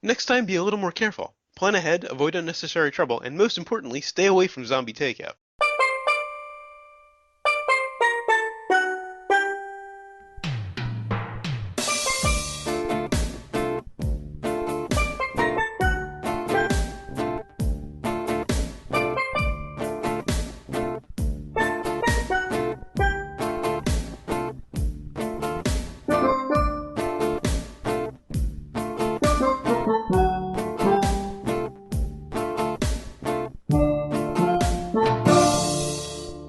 Next time, be a little more careful. Plan ahead, avoid unnecessary trouble, and most importantly, stay away from zombie takeout.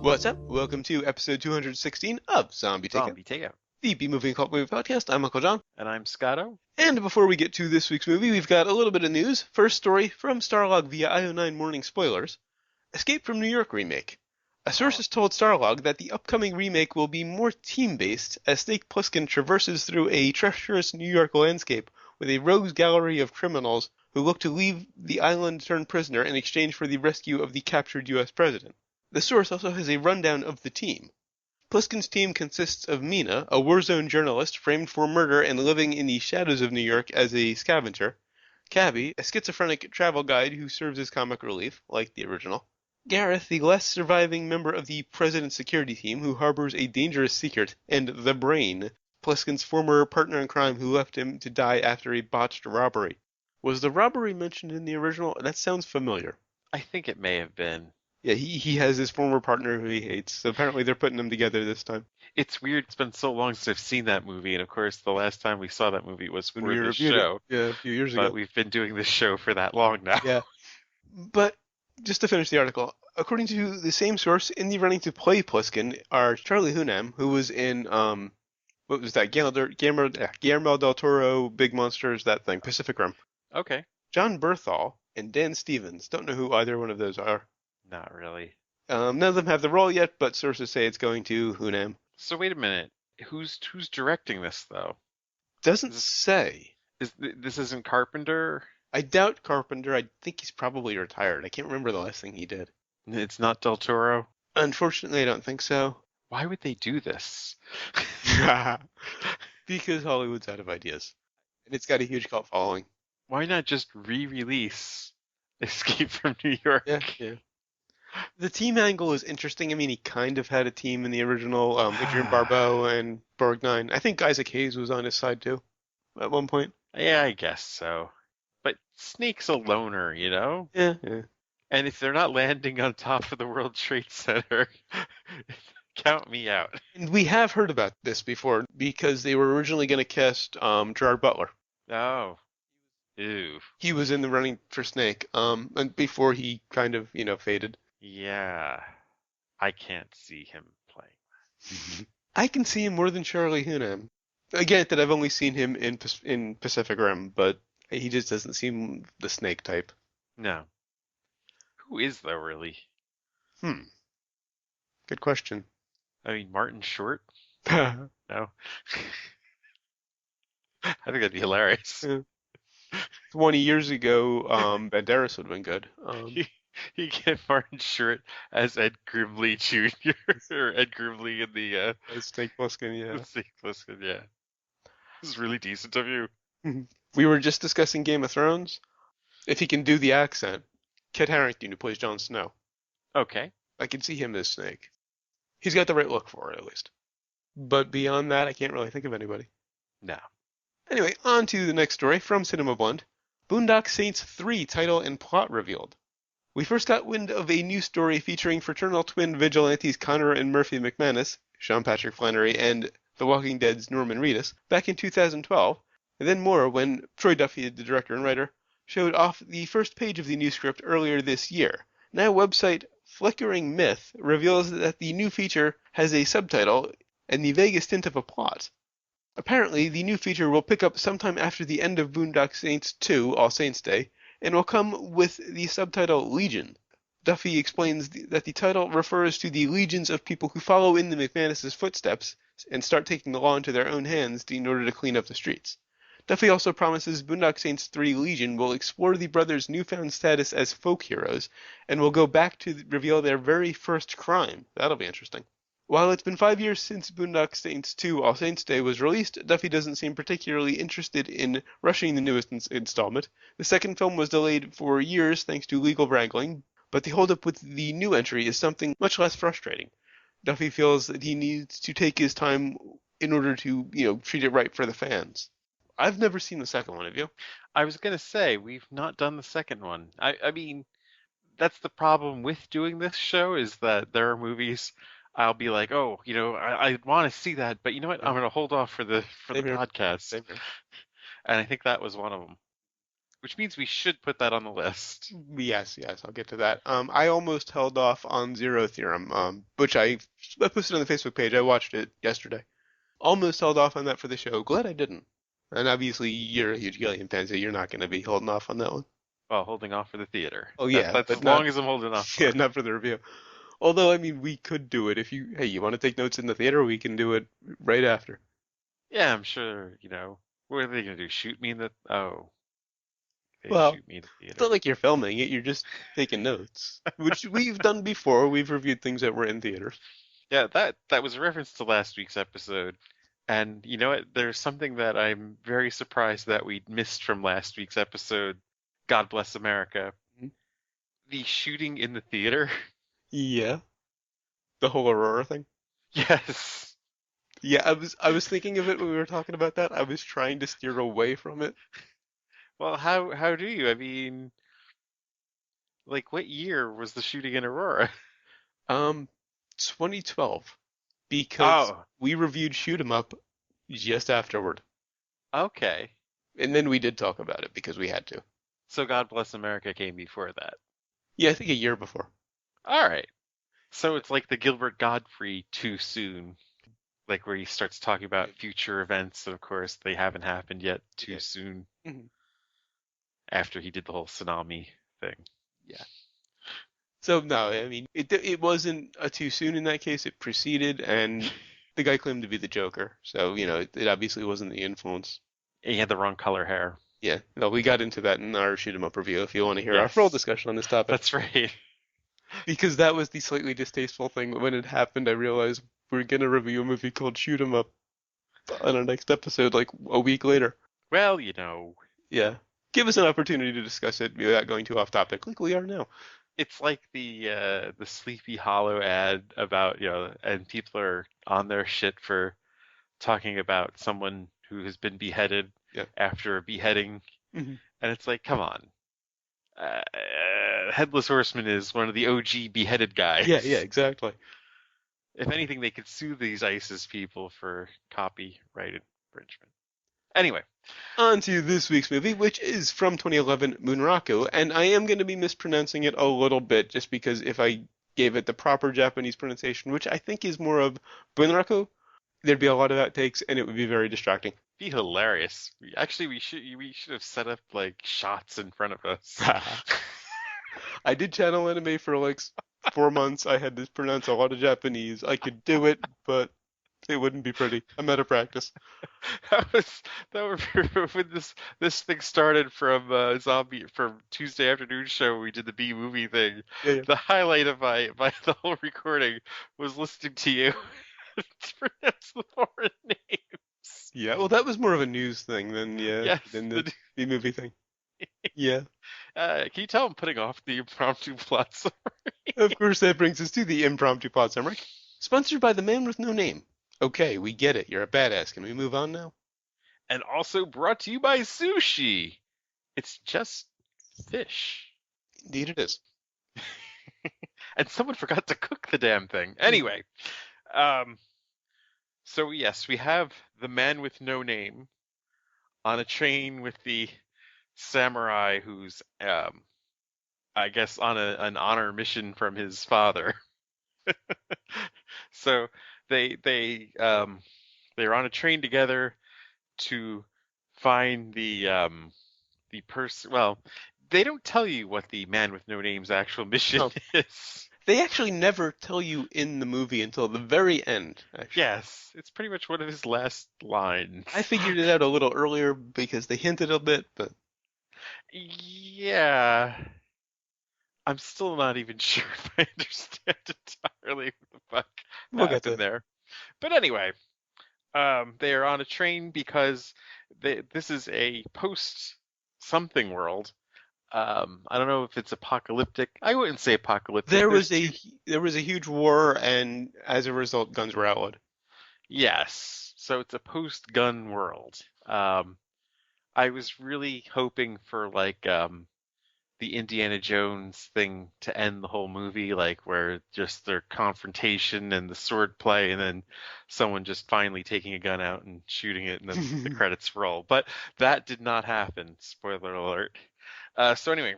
What's up? Welcome to episode 216 of Zombie Takeout, Zombie Takeout. the B-movie and cult movie podcast. I'm Uncle John. And I'm Scotto. And before we get to this week's movie, we've got a little bit of news. First story from Starlog via IO9 Morning Spoilers. Escape from New York remake. A source has told Starlog that the upcoming remake will be more team-based as Snake Plissken traverses through a treacherous New York landscape with a rogues gallery of criminals who look to leave the island turned prisoner in exchange for the rescue of the captured U.S. president. The source also has a rundown of the team. Plisken's team consists of Mina, a Warzone journalist framed for murder and living in the shadows of New York as a scavenger, Cabby, a schizophrenic travel guide who serves as comic relief, like the original, Gareth, the last surviving member of the president's security team who harbors a dangerous secret, and The Brain, Plisken's former partner in crime who left him to die after a botched robbery. Was the robbery mentioned in the original? That sounds familiar. I think it may have been. Yeah, he has his former partner who he hates, so apparently they're putting them together this time. It's weird. It's been so long since I've seen that movie, and of course, the last time we saw that movie was for When we the reviewed show. it, a few years ago. But we've been doing this show for that long now. Yeah. But just to finish the article, according to the same source, in the running to play Plisken are Charlie Hunnam, who was in what was that? Guillermo del Toro, Big Monsters, that thing, Pacific Rim. Okay. John Berthal and Dan Stevens. Don't know who either one of those are. Not really. None of them have the role yet, but sources say it's going to Hunnam. So wait a minute. Who's directing this though? Doesn't say. This isn't Carpenter? I doubt Carpenter. I think he's probably retired. I can't remember the last thing he did. It's not Del Toro? Unfortunately, I don't think so. Why would they do this? Because Hollywood's out of ideas. And it's got a huge cult following. Why not just re-release Escape from New York? Yeah. The team angle is interesting. I mean, he kind of had a team in the original, Adrian Barbeau and Borgnine. I think Isaac Hayes was on his side too, at one point. Yeah, I guess so. But Snake's a loner, you know? Yeah. And if they're not landing on top of the World Trade Center, count me out. And we have heard about this before because they were originally going to cast Gerard Butler. Oh. Ew. He was in the running for Snake, and before he kind of, faded. Yeah. I can't see him playing. I can see him more than Charlie Hunnam. I get that I've only seen him in Pacific Rim, but he just doesn't seem the Snake type. No. Who is though, really? Good question. I mean, Martin Short? Yeah. No. I think that'd be hilarious. 20 years ago, Banderas would have been good. You get Martin Short as Ed Grimley Jr. or Ed Grimley in the Snake Plissken, yeah. Snake Plissken, yeah. This is really decent of you. We were just discussing Game of Thrones. If he can do the accent, Kit Harington, who plays Jon Snow. Okay. I can see him as Snake. He's got the right look for it, at least. But beyond that, I can't really think of anybody. No. Anyway, on to the next story from Cinema Blend. Boondock Saints 3 title and plot revealed. We first got wind of a new story featuring fraternal twin vigilantes Connor and Murphy McManus, Sean Patrick Flannery, and The Walking Dead's Norman Reedus, back in 2012, and then more when Troy Duffy, the director and writer, showed off the first page of the new script earlier this year. Now website Flickering Myth reveals that the new feature has a subtitle and the vaguest hint of a plot. Apparently, the new feature will pick up sometime after the end of Boondock Saints 2, All Saints Day, and will come with the subtitle Legion. Duffy explains that the title refers to the legions of people who follow in the McManus' footsteps and start taking the law into their own hands in order to clean up the streets. Duffy also promises Boondock Saints 3 Legion will explore the brothers' newfound status as folk heroes and will go back to reveal their very first crime. That'll be interesting. While it's been 5 years since Boondock Saints 2 All Saints Day was released, Duffy doesn't seem particularly interested in rushing the newest installment. The second film was delayed for years thanks to legal wrangling, but the holdup with the new entry is something much less frustrating. Duffy feels that he needs to take his time in order to, treat it right for the fans. I've never seen the second one, have you? I was gonna say we've not done the second one. I mean, that's the problem with doing this show is that there are movies I'll be like, oh, I want to see that, but you know what? Yeah. I'm gonna hold off for the Same here. podcast, Same here. and I think that was one of them. Which means we should put that on the list. Yes, I'll get to that. I almost held off on Zero Theorem, which I posted on the Facebook page. I watched it yesterday. Almost held off on that for the show. Glad I didn't. And obviously, you're a huge Gillian fan, so you're not going to be holding off on that one. Well, holding off for the theater. Oh yeah, That's but as not long as I'm holding off yeah, for. not for the review. Although, I mean, we could do it if you want to take notes in the theater, we can do it right after. Yeah, I'm sure. What are they gonna do? Shoot me in the? Oh, they Well, shoot me in the it's theater. not like you're filming it, you're just taking notes, which we've done before. We've reviewed things that were in theaters. Yeah, that was a reference to last week's episode. And you know what? There's something that I'm very surprised that we missed from last week's episode. God bless America. Mhm. The shooting in the theater. Yeah, the whole Aurora thing. Yes. Yeah, I was thinking of it when we were talking about that. I was trying to steer away from it. Well, how do you? I mean, like, what year was the shooting in Aurora? Um, 2012, because Oh, we reviewed Shoot 'Em Up just afterward, okay. and then we did talk about it because we had to. So God bless America came before that. Yeah, I think a year before. All right. So it's like the Gilbert Godfrey too soon, like where he starts talking about future events, and of course they haven't happened yet too Yeah. soon Mhm. after he did the whole tsunami thing. Yeah. So no, I mean it wasn't too soon in that case. It preceded, and the guy claimed to be the Joker. So it obviously wasn't the influence. He had the wrong color hair. Yeah. No, we got into that in our Shoot 'Em Up review. If you want to hear our full Yes, discussion on this topic, that's right. because that was the slightly distasteful thing. When it happened, I realized we're gonna review a movie called Shoot 'Em Up on our next episode, like a week later. Well, Yeah. Give us an opportunity to discuss it without going too off topic, like we are now. it's like the Sleepy Hollow ad about, and people are on their shit for talking about someone who has been beheaded Yeah. after a beheading, Hmm. and it's like, come on. Headless Horseman is one of the OG beheaded guys. Yeah, exactly. If anything, they could sue these ISIS people for copyright infringement. Anyway, On to this week's movie, which is from 2011, Bunraku, and I am going to be mispronouncing it a little bit just because if I gave it the proper Japanese pronunciation, which I think is more of Bunraku, there'd be a lot of outtakes and it would be very distracting. be hilarious. Actually, we should have set up like shots in front of us. I did channel anime for like 4 months. I had to pronounce a lot of Japanese. I could do it, but it wouldn't be pretty. I'm out of practice. that was when this thing started from zombie from Tuesday afternoon show. We did the B movie thing. Yeah. The highlight of my the whole recording was listening to you to pronounce the foreign names. Yeah, well, that was more of a news thing Yes, than the B-movie thing. Yeah. can you tell I'm putting off the impromptu plot summary? Of course, that brings us to the impromptu plot summary. Sponsored by the man with no name. Okay, we get it. You're a badass. Can we move on now? And also brought to you by sushi. It's just fish. Indeed it is. And someone forgot to cook the damn thing. Anyway, so yes, we have the man with no name on a train with the samurai who's, I guess, on an honor mission from his father. So they're on a train together to find the person. Well, they don't tell you what the man with no name's actual mission No. is. They actually never tell you in the movie until the very end, actually. Yes, it's pretty much one of his last lines. I figured it out a little earlier because they hinted a bit, but Yeah. I'm still not even sure if I understand entirely what the fuck We'll get happened there. there. But anyway, they are on a train because this is a post something world. I don't know if it's apocalyptic. I wouldn't say apocalyptic. There There's was two. a huge war, and as a result, guns were outlawed. Yes, so it's a post-gun world. I was really hoping for like the Indiana Jones thing to end the whole movie, like where just their confrontation and the sword play, and then someone just finally taking a gun out and shooting it, and then the credits roll. But that did not happen. Spoiler alert. So anyway,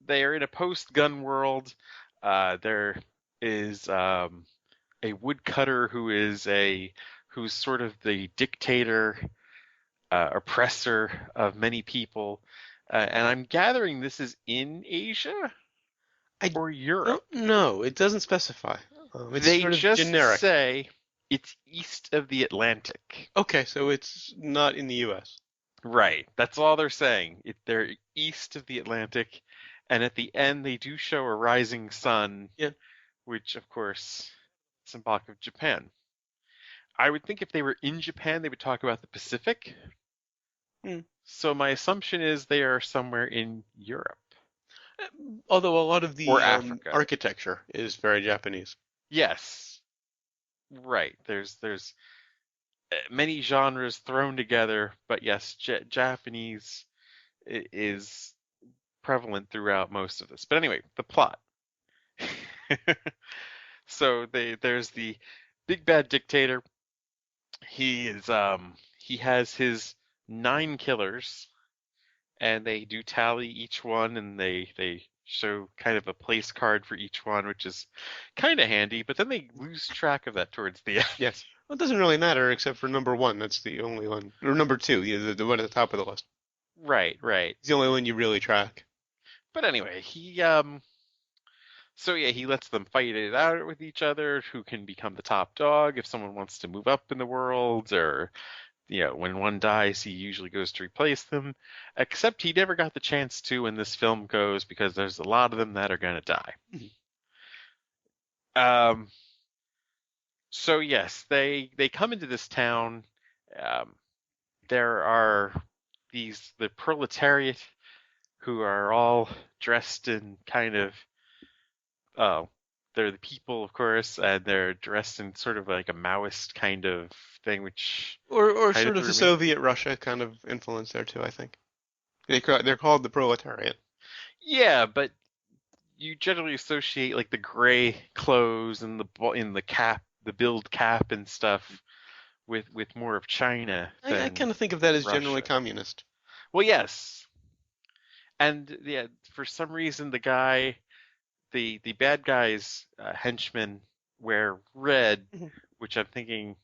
they are in a post-gun world. There is a woodcutter who's sort of the dictator, oppressor of many people. And I'm gathering this is in Asia I or Europe. don't know. It doesn't specify. It's They sort of just generic. say it's east of the Atlantic. Okay, so it's not in the U.S. Right. That's all they're saying. They're east of the Atlantic. And at the end, they do show a rising sun, Yeah. which, of course, is symbolic of Japan. I would think if they were in Japan, they would talk about the Pacific. Hmm. So my assumption is they are somewhere in Europe Although a lot of or the Africa. architecture is very Japanese. Yes, right. There's many genres thrown together, but yes, Japanese is prevalent throughout most of this. But anyway, the plot. So there's the big bad dictator. He has his 9 killers, and they do tally each one, and they show kind of a place card for each one, which is kind of handy. But then they lose track of that towards the end. Yes. Well, it doesn't really matter except for number one. That's the only one. Or number two, the one at the top of the list. Right, right. It's the only one you really track. But anyway, so yeah, he lets them fight it out with each other, who can become the top dog if someone wants to move up in the world, or when one dies, he usually goes to replace them. Except he never got the chance to when this film goes, because there's a lot of them that are gonna die. Um, so yes, they come into this town. Um, there are the proletariat who are all dressed in kind of oh, they're the people, of course, and they're dressed in sort of like a Maoist kind of thing, which Or kind of sort of threw the me. Soviet Russia kind of influence there too, I think. They're called the proletariat. Yeah, but you generally associate like the gray clothes and in the cap, the build cap and stuff with more of China I than kind of think of that as generally Russia. communist. Well, yes, and yeah, for some reason the bad guys henchmen wear red, Mhm. which I'm thinking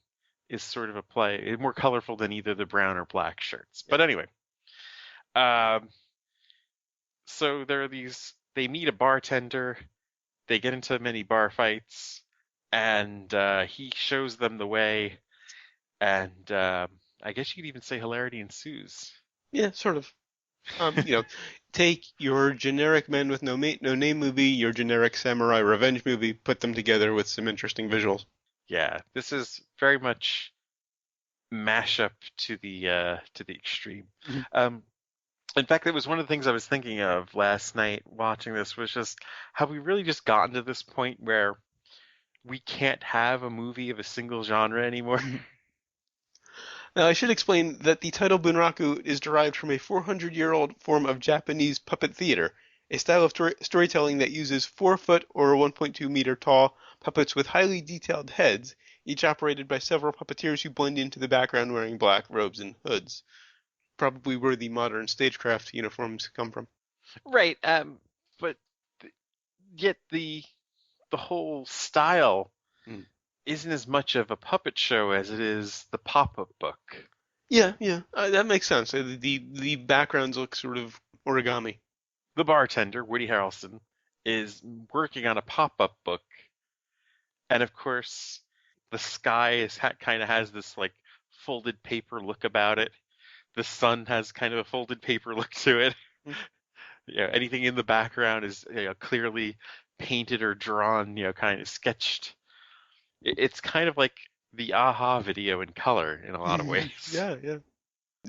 is sort of a play, more colorful than either the brown or black shirts. Yeah. But anyway, um, so there are they meet a bartender, they get into many bar fights, and he shows them the way, and I guess you could even say hilarity ensues. Yeah, sort of. You know, take your generic men with no name movie, your generic samurai revenge movie, put them together with some interesting visuals. Yeah, this is very much mashup to the extreme. Mhm. Um, In fact, it was one of the things I was thinking of last night watching this was just have we really just gotten to this point where we can't have a movie of a single genre anymore? Now, I should explain that the title Bunraku is derived from a 400-year-old form of Japanese puppet theater, a style of storytelling that uses 4 foot or 1.2 meter tall puppets with highly detailed heads, each operated by several puppeteers who blend into the background wearing black robes and hoods. Probably where the modern stagecraft uniforms come from. Right. But th- yet the whole style Mm. isn't as much of a puppet show as it is the pop-up book. Yeah, yeah, that makes sense. The backgrounds look sort of origami. The bartender, Woody Harrelson, is working on a pop-up book, and of course, the sky kind of has this like folded paper look about it. The sun has kind of a folded paper look to it. Mm. Anything in the background is clearly painted or drawn, kind of sketched. It's kind of like the Aha video in color in a lot of ways. Yeah, yeah.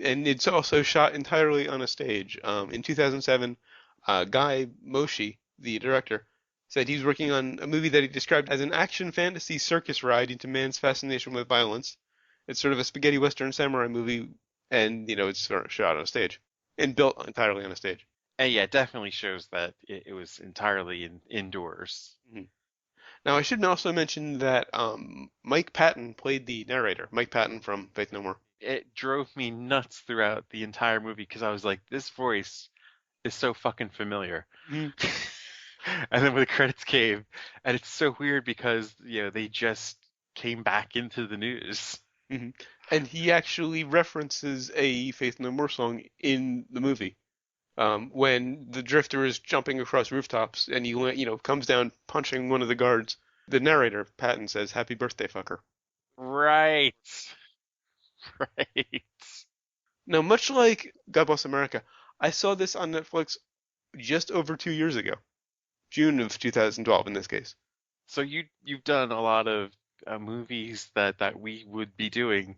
And it's also shot entirely on a stage. In 2007, Guy Moshi, the director, said he's working on a movie that he described as an action fantasy circus ride into man's fascination with violence. It's sort of a spaghetti western samurai movie, and it's sort of shot on a stage and built entirely on a stage. And yeah, it definitely shows that it was entirely indoors. Mhm. Now, I should also mention that Mike Patton played the narrator. Mike Patton from Faith No More. It drove me nuts throughout the entire movie because I was like, this voice is so fucking familiar. Mhm. And then when the credits came, and it's so weird because they just came back into the news. Mhm. And he actually references a Faith No More song in the movie. When the drifter is jumping across rooftops and he comes down punching one of the guards, the narrator, Patton, says, "Happy birthday, fucker." Right. Right. Now, much like God Bless America, I saw this on Netflix just over 2 years ago, June of 2012 in this case. So you've done a lot of movies that we would be doing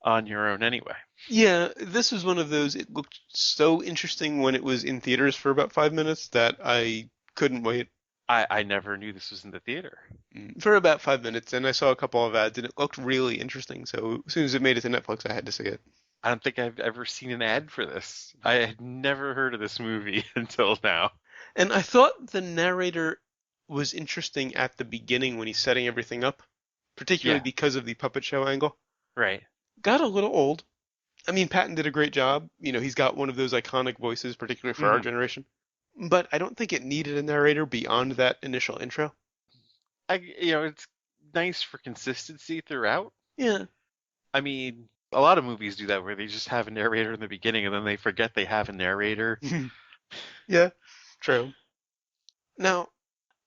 on your own anyway. Yeah, this was one of those. It looked so interesting when it was in theaters for about 5 minutes that I couldn't wait. I never knew this was in the theater. For about 5 minutes, and I saw a couple of ads, and it looked really interesting. So as soon as it made it to Netflix, I had to see it. I don't think I've ever seen an ad for this. I had never heard of this movie until now. And I thought the narrator was interesting at the beginning when he's setting everything up, particularly Yeah. because of the puppet show angle. Right. Got a little old. I mean, Patton did a great job. He's got one of those iconic voices, particularly for our generation. But I don't think it needed a narrator beyond that initial intro. It's nice for consistency throughout. Yeah. I mean, a lot of movies do that where they just have a narrator in the beginning and then they forget they have a narrator. Yeah, true. Now,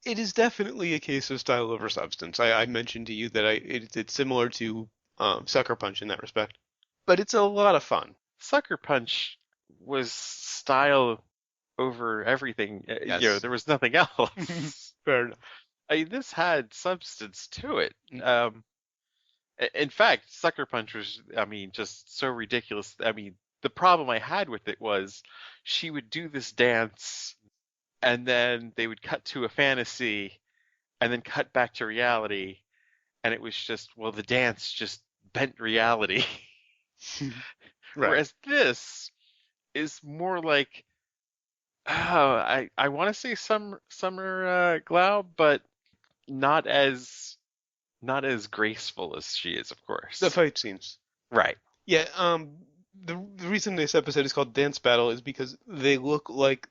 it is definitely a case of style over substance. I mentioned to you that it's similar to Sucker Punch in that respect, but it's a lot of fun. Sucker Punch was style over everything. Yes. There was nothing else. Fair enough. I mean, this had substance to it. In fact, Sucker Punch was, just so ridiculous. I mean, the problem I had with it was she would do this dance and then they would cut to a fantasy and then cut back to reality. And it was just, well, the dance just bent reality. Right. Whereas this is more like, I want to say Summer Glau, but not as graceful as she is, of course. The fight scenes. Right. Yeah, the reason this episode is called Dance Battle is because they look like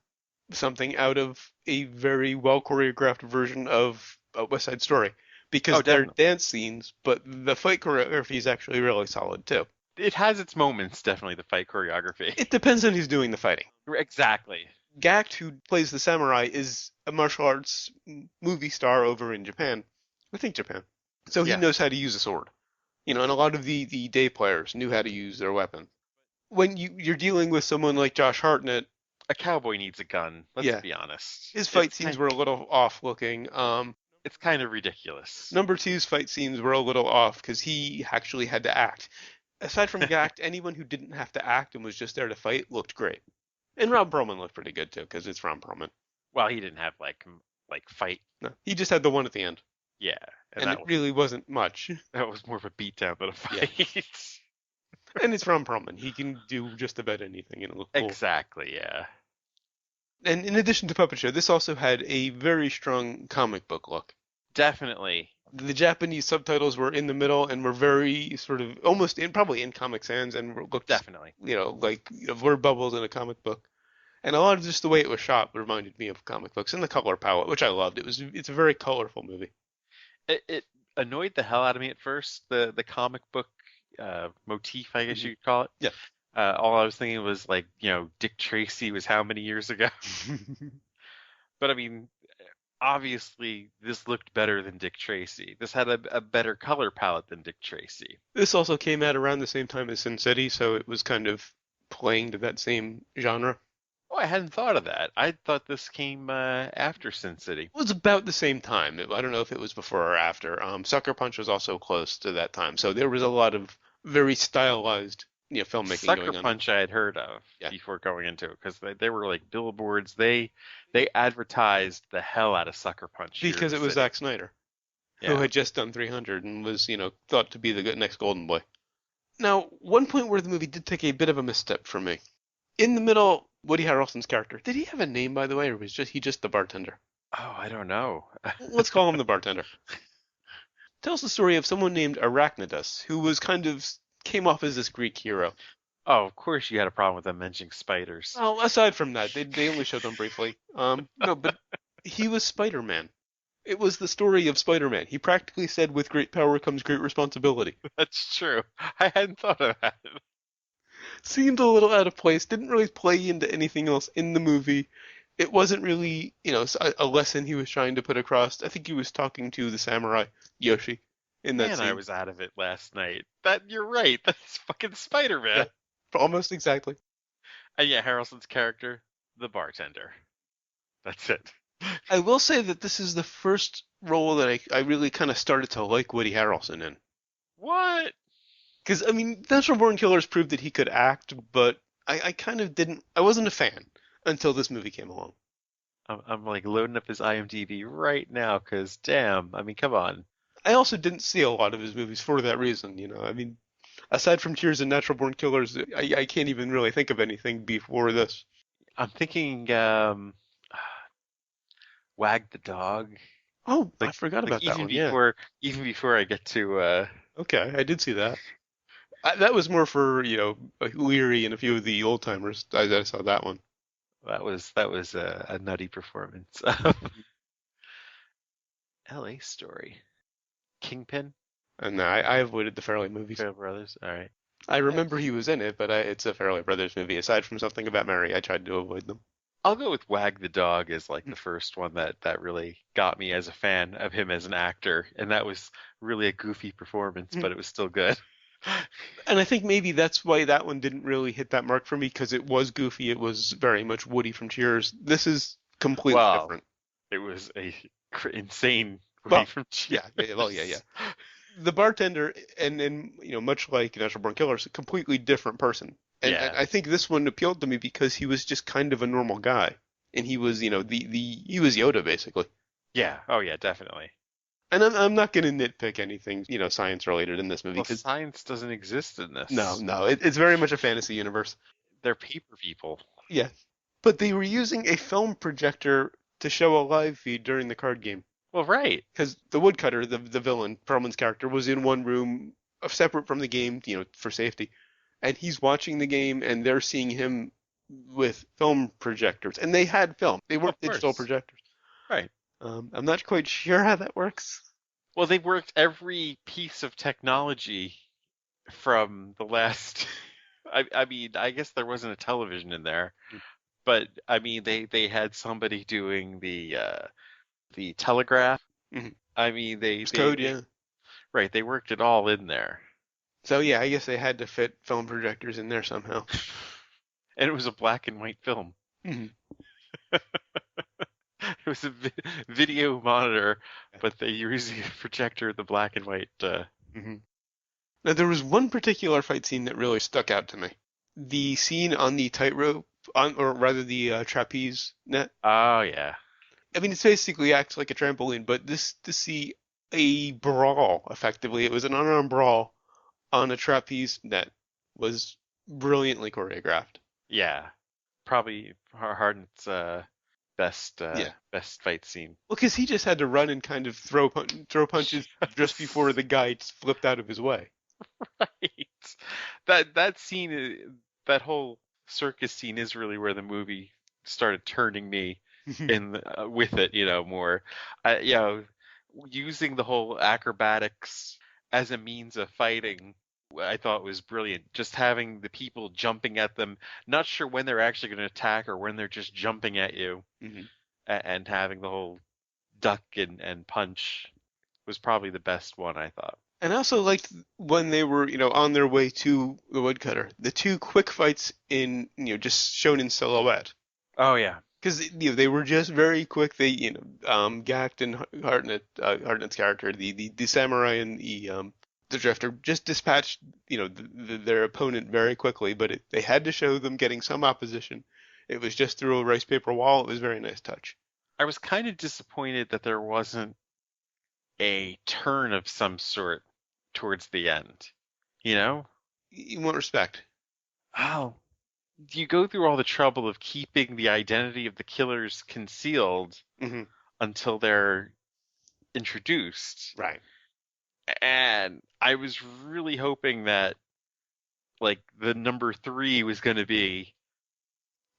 something out of a very well choreographed version of a West Side Story. Because they're dance scenes, but the fight choreography is actually really solid too. It has its moments, definitely, the fight choreography. It depends on who's doing the fighting. Exactly. Gact, who plays the samurai, is a martial arts movie star over in Japan. I think Japan. So he knows how to use a sword. And a lot of the day players knew how to use their weapon. When you're dealing with someone like Josh Hartnett, a cowboy needs a gun, let's be honest. His fight scenes were a little off looking. It's kind of ridiculous. Number two's fight scenes were a little off because he actually had to act. Aside from Gact, anyone who didn't have to act and was just there to fight looked great. And Ron Perlman looked pretty good too because it's Ron Perlman. Well, he didn't have like fight. No, he just had the one at the end. Yeah, and it really wasn't much. That was more of a beatdown than a fight. Yeah. And it's Ron Perlman. He can do just about anything and it looked cool. Exactly, yeah. And in addition to Puppet Show, this also had a very strong comic book look. Definitely. The Japanese subtitles were in the middle and were very sort of almost probably in Comic Sans and looked definitely like word bubbles in a comic book. And a lot of just the way it was shot reminded me of comic books and the color palette, which I loved. It's a very colorful movie. It annoyed the hell out of me at first, the comic book motif, I guess you could call it. Yeah. All I was thinking was like, Dick Tracy was how many years ago? But I mean, obviously this looked better than Dick Tracy. This had a better color palette than Dick Tracy. This also came out around the same time as Sin City, so it was kind of playing to that same genre. Oh, I hadn't thought of that. I thought this came after Sin City. It was about the same time. I don't know if it was before or after. Sucker Punch was also close to that time, so there was a lot of very stylized, filmmaking Sucker going on. Punch I had heard of Yeah, before going into it because they were like billboards. They advertised the hell out of Sucker Punch here in because the it was city. Zack Snyder, who Yeah. had just done 300 and was, thought to be the next Golden Boy. Now, one point where the movie did take a bit of a misstep for me. In the middle, Woody Harrelson's character, did he have a name, by the way, or was he just the bartender? Oh, I don't know. Let's call him the bartender. Tells the story of someone named Arachidus, who was kind of came off as this Greek hero. Oh, of course you had a problem with them mentioning spiders. Well, aside from that, they only showed them briefly. No, but he was Spider-Man. It was the story of Spider-Man. He practically said, "With great power comes great responsibility." That's true. I hadn't thought of that. Seemed a little out of place. Didn't really play into anything else in the movie. It wasn't really, a lesson he was trying to put across. I think he was talking to the samurai Yoshi in that Man, I scene. was out of it last night. That you're right. That's fucking Yeah, Spider-Man. almost exactly. And yeah, Harrelson's character, the bartender. That's it. I will say that this is the first role that I really kind of started to like Woody Harrelson in. What? Because, I mean, Natural Born Killers proved that he could act, but I kind of didn't, I wasn't a fan until this movie came along. I'm like loading up his IMDb right now because damn, I mean, come on. I also didn't see a lot of his movies for that reason, I mean, aside from Tears and Natural Born Killers, I can't even really think of anything before this. I'm thinking Wag the Dog. Oh, I Like forgot like about that one, yeah. even before I get to Okay, I did see that. That was more for, like Leary and a few of the old timers. I saw that one. that was a nutty performance. LA Story. Kingpin? And I avoided the Farrelly movies. Fair Brothers. All right. I remember he was in it, but it's a Farrelly Brothers movie. Aside from Something About Mary, I tried to avoid them. I'll go with Wag the Dog as like the first one that really got me as a fan of him as an actor, and that was really a goofy performance, but it was still good. And I think maybe that's why that one didn't really hit that mark for me, because it was goofy. It was very much Woody from Cheers. This is completely Well, different. it was a insane Well, way from yeah. The bartender, and much like Natural Born Killers, a completely different person. And Yeah. I think this one appealed to me because he was just kind of a normal guy, and he was, he was Yoda basically. Yeah. Oh yeah, definitely. And I'm not going to nitpick anything, science related in this movie, Well, because science doesn't exist in this. no, it's very much a fantasy universe. They're paper people. Yeah, but they were using a film projector to show a live feed during the card game. Well, right. Because the woodcutter, the villain, Perlman's character, was in one room separate from the game, for safety. And he's watching the game, and they're seeing him with film projectors. And they had film. They weren't Of digital course. projectors. Right. I'm not quite sure how that works. Well, they worked every piece of technology from the last. I mean, I guess there wasn't a television in there, but I mean, they had somebody doing the telegraph. Mhm. I mean, It's code, yeah. right. They worked it all in there, So yeah, I guess they had to fit film projectors in there somehow. and it was a black and white film. hmm It was a video monitor, but they were using a projector, the black and white. hmm Now there was one particular fight scene that really stuck out to me. The scene on the tightrope, or rather the trapeze net. Oh yeah. I mean, it basically acts like a trampoline, but this to see a brawl, effectively, it was an unarmed brawl on a trapeze net, was brilliantly choreographed. Yeah, probably Harden's Yeah. best fight scene. Well, because he just had to run and kind of throw punches just before the guy flipped out of his way. Right. That scene, that whole circus scene is really where the movie started turning me in with it, more. Using the whole acrobatics as a means of fighting, I thought was brilliant. Just having the people jumping at them, not sure when they're actually going to attack or when they're just jumping at you, Mhm. and having the whole duck and punch was probably the best one, I thought. And I also liked when they were, on their way to the woodcutter. The two quick fights in, just shown in silhouette Oh yeah. Because they were just very quick. They Gact and Hartnett's character, the samurai and the drifter, just dispatched their opponent very quickly. But they had to show them getting some opposition. It was just through a rice paper wall. It was a very nice touch. I was kind of disappointed that there wasn't a turn of some sort towards the end. You know? In what respect? Oh, you go through all the trouble of keeping the identity of the killers concealed Hmm. until they're introduced. Right. And I was really hoping that like the number three was going to be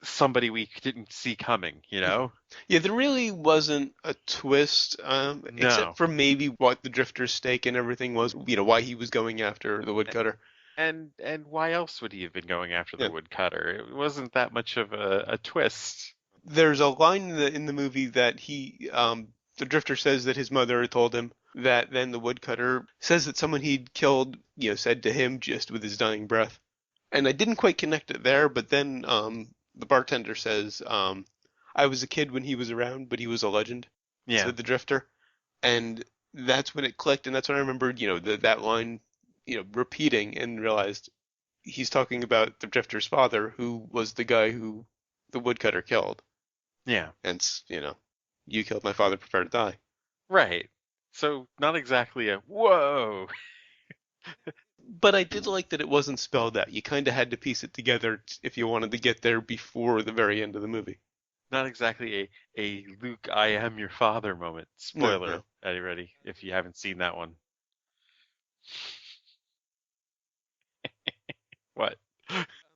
somebody we didn't see coming, you know? Yeah, there really wasn't a twist, No. except for maybe what the drifter's stake and everything was. Why he was going after the woodcutter. And why else would he have been going after Yeah. the woodcutter? It wasn't that much of a twist. There's a line in the movie that the drifter says that his mother had told him that then the woodcutter says that someone he'd killed, said to him just with his dying breath. And I didn't quite connect it there, but then the bartender says, I was a kid when he was around, but he was a legend, Yeah. said the drifter. And that's when it clicked, and that's when I remembered, that line, repeating and realized he's talking about the drifter's father, who was the guy who the woodcutter killed. Yeah. And, you killed my father, prepare to die. Right. So not exactly a whoa. But I did like that it wasn't spelled out. You kind of had to piece it together if you wanted to get there before the very end of the movie. Not exactly a Luke, I am your father moment. No, Spoiler, no. anybody, if you haven't seen that one. What?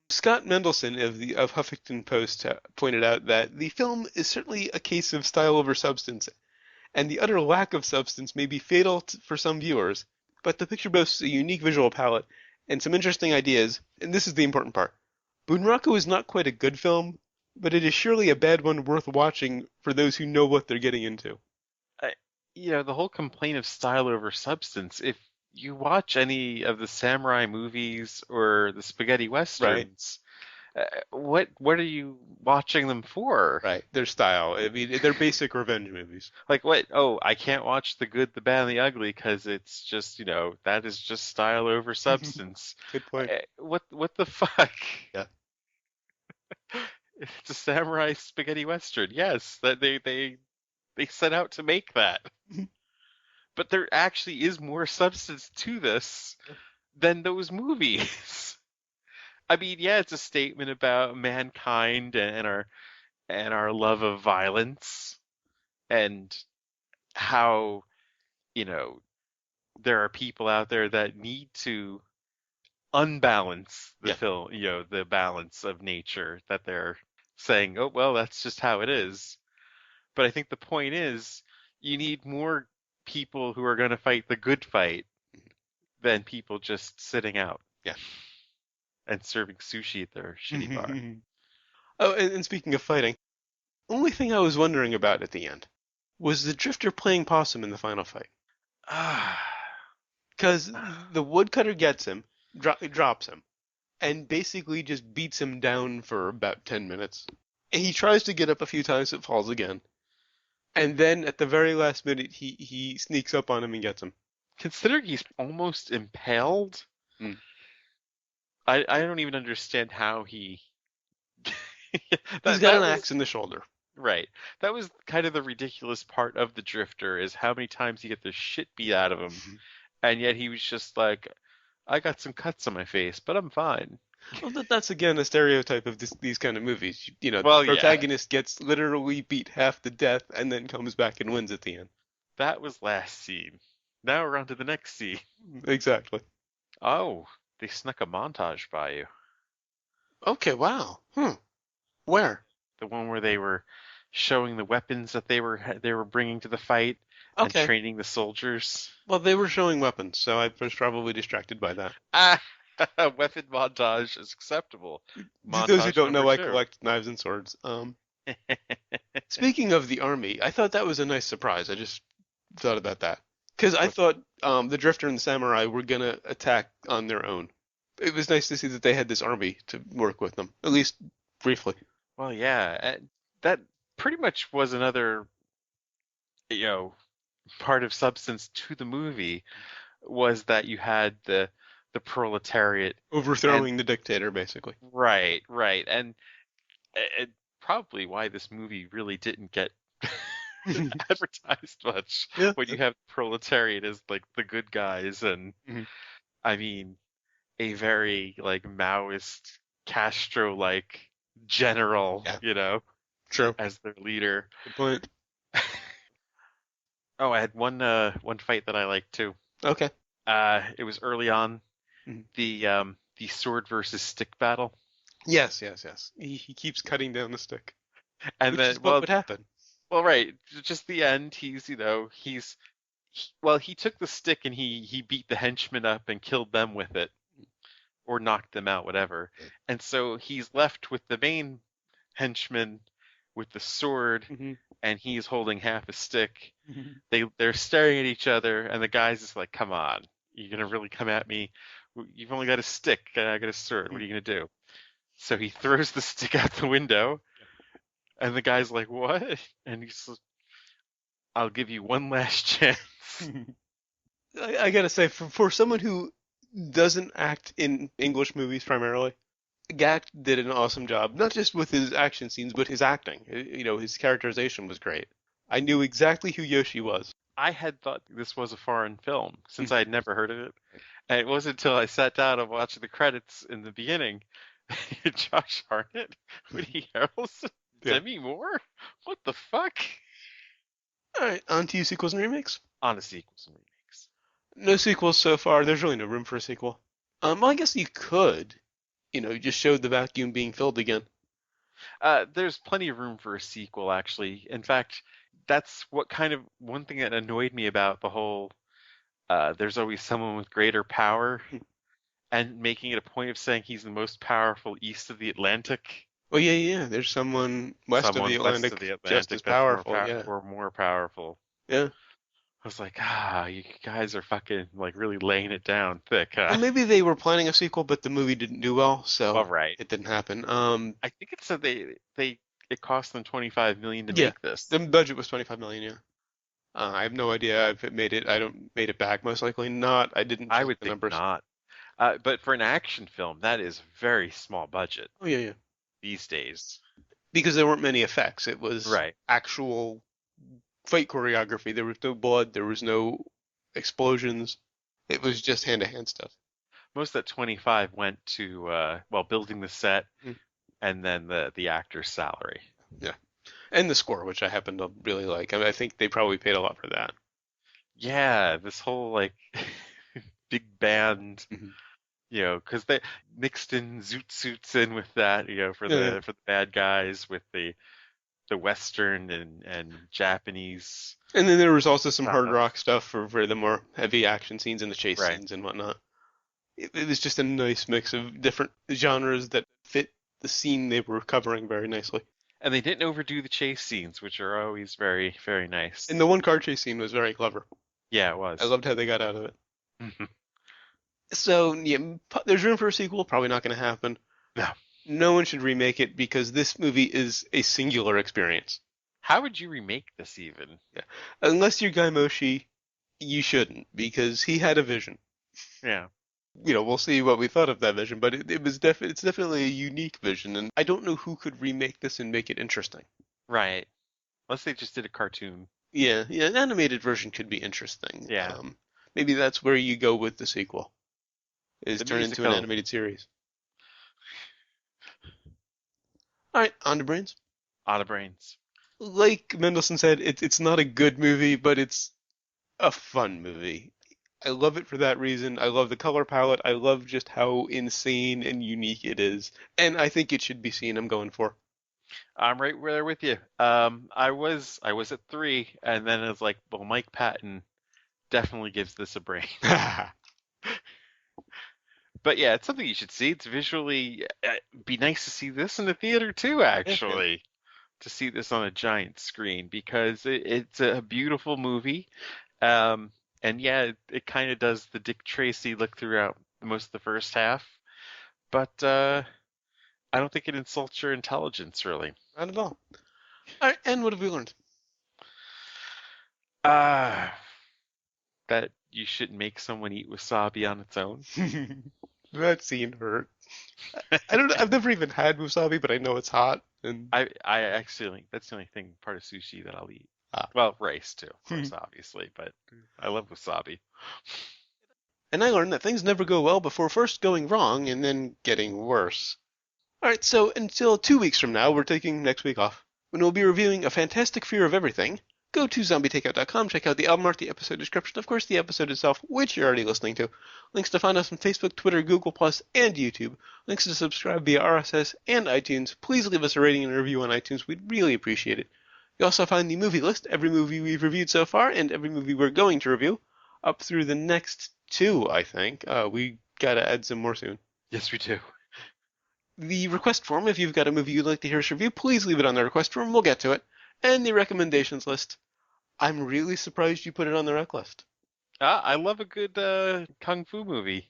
Scott Mendelson of Huffington Post pointed out that the film is certainly a case of style over substance, and the utter lack of substance may be fatal for some viewers, but the picture boasts a unique visual palette and some interesting ideas, and this is the important part. Bunraku is not quite a good film, but it is surely a bad one worth watching for those who know what they're getting into. I, the whole complaint of style over substance. If you watch any of the samurai movies or the spaghetti Right, westerns, what are you watching them for? right. Their style. I mean, they're basic revenge movies. Like what? Oh, I can't watch the good, the bad, and the ugly because it's just, that is just style over substance. Good point. What the fuck? Yeah. It's a samurai spaghetti western. Yes, that they set out to make that. But there actually is more substance to this than those movies. I mean, yeah, it's a statement about mankind and our love of violence and how, you know, there are people out there that need to unbalance the Yeah. film, the balance of nature that they're saying, oh, well, that's just how it is. But I think the point is you need more people who are going to fight the good fight than people just sitting out Yeah. and serving sushi at their shitty bar. Oh, and speaking of fighting, only thing I was wondering about at the end was the drifter playing possum in the final fight. Ah, Because the woodcutter gets him, drops him, and basically just beats him down for about 10 minutes. And he tries to get up a few times, it falls again. And then at the very last minute, he sneaks up on him and gets him. considering he's almost impaled, Mm. I don't even understand how he. He's got an axe in the shoulder. Right. That was kind of the ridiculous part of the Drifter is how many times he get the shit beat out of him, and yet he was just like, I got some cuts on my face, but I'm fine. Well, that's again a stereotype of these kind of movies. Well, the yeah. protagonist gets literally beat half to death and then comes back and wins at the end. That was last scene. Now we're on to the next scene. Exactly. Oh, they snuck a montage by you. Okay, wow. Where? The one where they were showing the weapons that they were bringing to the fight and Okay. training the soldiers. Well, they were showing weapons, so I was probably distracted by that. Ah, weapon montage is acceptable. Those who Montage don't know, number I two. collect knives and swords. Speaking of the army, I thought that was a nice surprise. I just thought about that. Because I thought the Drifter and the Samurai were going to attack on their own. It was nice to see that they had this army to work with them, at least briefly. Well, yeah, that pretty much was another, you know, part of substance to the movie was that you had the proletariat and Overthrowing the dictator, basically. right, and it, probably why this movie really didn't get advertised much Yeah. when you have proletariat as like the good guys and Mhm. I mean a very like Maoist Castro like general, Yeah. you know, True. as their leader. Good point. Oh, I had one fight that I liked too. Okay. It was early on Mhm. the sword versus stick battle. Yes, yes, yes. He keeps cutting down the stick, And which then is what would happen. well right, just the end he's, well, he took the stick and he beat the henchmen up and killed them with it or knocked them out, whatever. And so he's left with the main henchman with the sword Hmm. and he's holding half a stick. Hmm. They're staring at each other and the guy's just like, "Come on. You're going to really come at me? You've only got a stick and I got a sword. What are you going to do?" So he throws the stick out the window and the guy's like, "What?" And he's like, "I'll give you one last chance." I gotta say, for someone who doesn't act in English movies primarily, Gak did an awesome job, not just with his action scenes, but his acting. His characterization was great. I knew exactly who Yoshi was. I had thought this was a foreign film since I Mhm. had never heard of it. And it wasn't until I sat down and watched the credits in the beginning. Josh Hartnett, Woody Harrelson, Yeah. Demi Moore? What the fuck? All right, on to sequels and remakes. On to sequels and remakes. No sequels so far. There's really no room for a sequel. Well, I guess you could. You just showed the vacuum being filled again. There's plenty of room for a sequel, actually. In fact, that's what kind of one thing that annoyed me about the whole there's always someone with greater power and making it a point of saying he's the most powerful east of the Atlantic. Well, yeah, yeah. There's someone west of the Someone west of Atlantic the just as Atlantic that's powerful. Yeah, more powerful. yeah. I was like, you guys are fucking like really laying it down thick, huh? Well, maybe they were planning a sequel, but the movie didn't do well, All so right. it didn't happen. I think it said it cost them 25 million to Yeah, make this. the budget was 25 million. Yeah. I have no idea if it made it. I don't made it back. Most likely not. I didn't I check would the think numbers. not. But for an action film, that is very small budget Oh yeah, yeah. these days. Because there weren't many effects. It was Right. actual fight choreography. There was no blood. There was no explosions. It was just hand-to-hand stuff. Most of that 25 went to well, building the set Mhm. and then the actor's salary. Yeah, and the score, which I happen to really like. I think they probably paid a lot for that. Yeah, this whole like big band, Mhm. because they mixed in zoot suits in with that, for Yeah, yeah. the bad guys with the Western and Japanese And then there was also some hard stuff. rock stuff for the more heavy action scenes and the chase Right. scenes and whatnot. It was just a nice mix of different genres that fit the scene they were covering very nicely. And they didn't overdo the chase scenes, which are always very, very nice. And the one car chase scene was very clever. Yeah, it I was. loved how they got out of it. So, yeah, there's room for a sequel. Probably not going to happen. No. No one should remake it because this movie is a singular experience. How would you remake this even? Yeah. Unless you're Guy Moshi, you shouldn't because he had a vision. Yeah. We'll see what we thought of that vision, but it's definitely a unique vision, and I don't know who could remake this and make it interesting. Right. Unless they just did a cartoon. Yeah, yeah, an animated version could be interesting. Yeah. Maybe that's where you go with the sequel, is The turn into an musical. animated series. All right, on to Brains. Out of brains. Like Mendelsohn said, it's not a good movie, but it's a fun movie. I love it for that reason. I love the color palette. I love just how insane and unique it is. And I think it should be seen. I'm going for. I'm right there with you. I was at 3, and then it's like, well, Mike Patton definitely gives this a brain. But yeah, it's something you should see. It's visually be nice to see this in the theater too, actually. To see this on a giant screen because it's a beautiful movie. And yeah, it kind of does the Dick Tracy look throughout most of the first half. But I don't think it insults your intelligence, really. Not at all. All right, and what have we learned? Ah, that you shouldn't make someone eat wasabi on its own. That scene hurt. I don't know. I've never even had wasabi, but I know it's hot. And I actually that's the only thing part of sushi that I'll eat. ah. Well, rice too, of course, obviously, but I love wasabi. And I learned that things never go well before first going wrong and then getting worse. All right, so until 2 weeks from now, we're taking next week off, when we'll be reviewing A Fantastic Fear of Everything. Go to zombietakeout.com, check out the album art, the episode description, of course, the episode itself, which you're already listening to. Links to find us on Facebook, Twitter, Google+, and YouTube. Links to subscribe via RSS and iTunes. Please leave us a rating and a review on iTunes. We'd really appreciate it. You also find the movie list, every movie we've reviewed so far, and every movie we're going to review, up through the next 2, I think. We gotta add some more soon. Yes, we do. The request form, if you've got a movie you'd like to hear us review, please leave it on the request form. We'll get to it. And the recommendations list. I'm really surprised you put it on the rec list. I love a good kung fu movie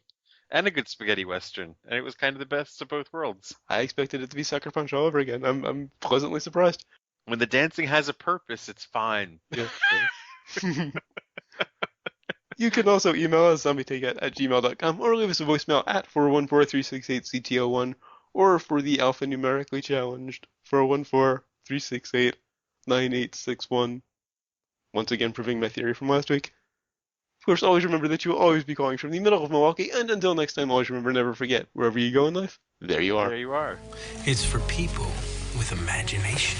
and a good spaghetti western, and it was kind of the best of both worlds. I expected it to be Sucker Punch all over again. I'm pleasantly surprised. When the dancing has a purpose, it's fine. Yeah. You can also email us, zombietakeout@gmail.com, or leave us a voicemail at 414-368-CTO1, or for the alphanumerically challenged, 414-368-9861. Once again, proving my theory from last week. Of course, always remember that you will always be calling from the middle of Milwaukee, and until next time, always remember, never forget, wherever you go in life, there you are. There you are. It's for people with imagination.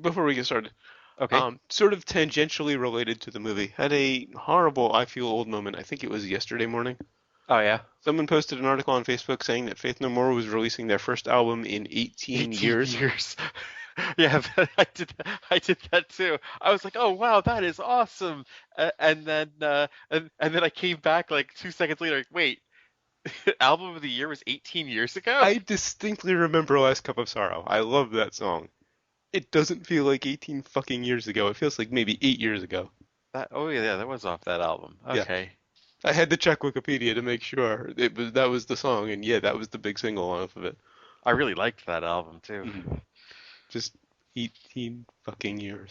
Before we get started, Okay. sort of tangentially related to the movie, had a horrible I Feel Old moment. I think it was yesterday morning. Oh, yeah. Someone posted an article on Facebook saying that Faith No More was releasing their first album in 18 years. Yeah, I did that too. I was like, oh wow, that is awesome. And then I came back like 2 seconds later. Like, wait, album of the year was 18 years ago. I distinctly remember Last Cup of Sorrow. I love that song. It doesn't feel like 18 fucking years ago. It feels like maybe 8 years ago. Oh yeah, that was off that album. Yeah. Okay. I had to check Wikipedia to make sure that was the song, and yeah, that was the big single off of it. I really liked that album too. Just 18 fucking years.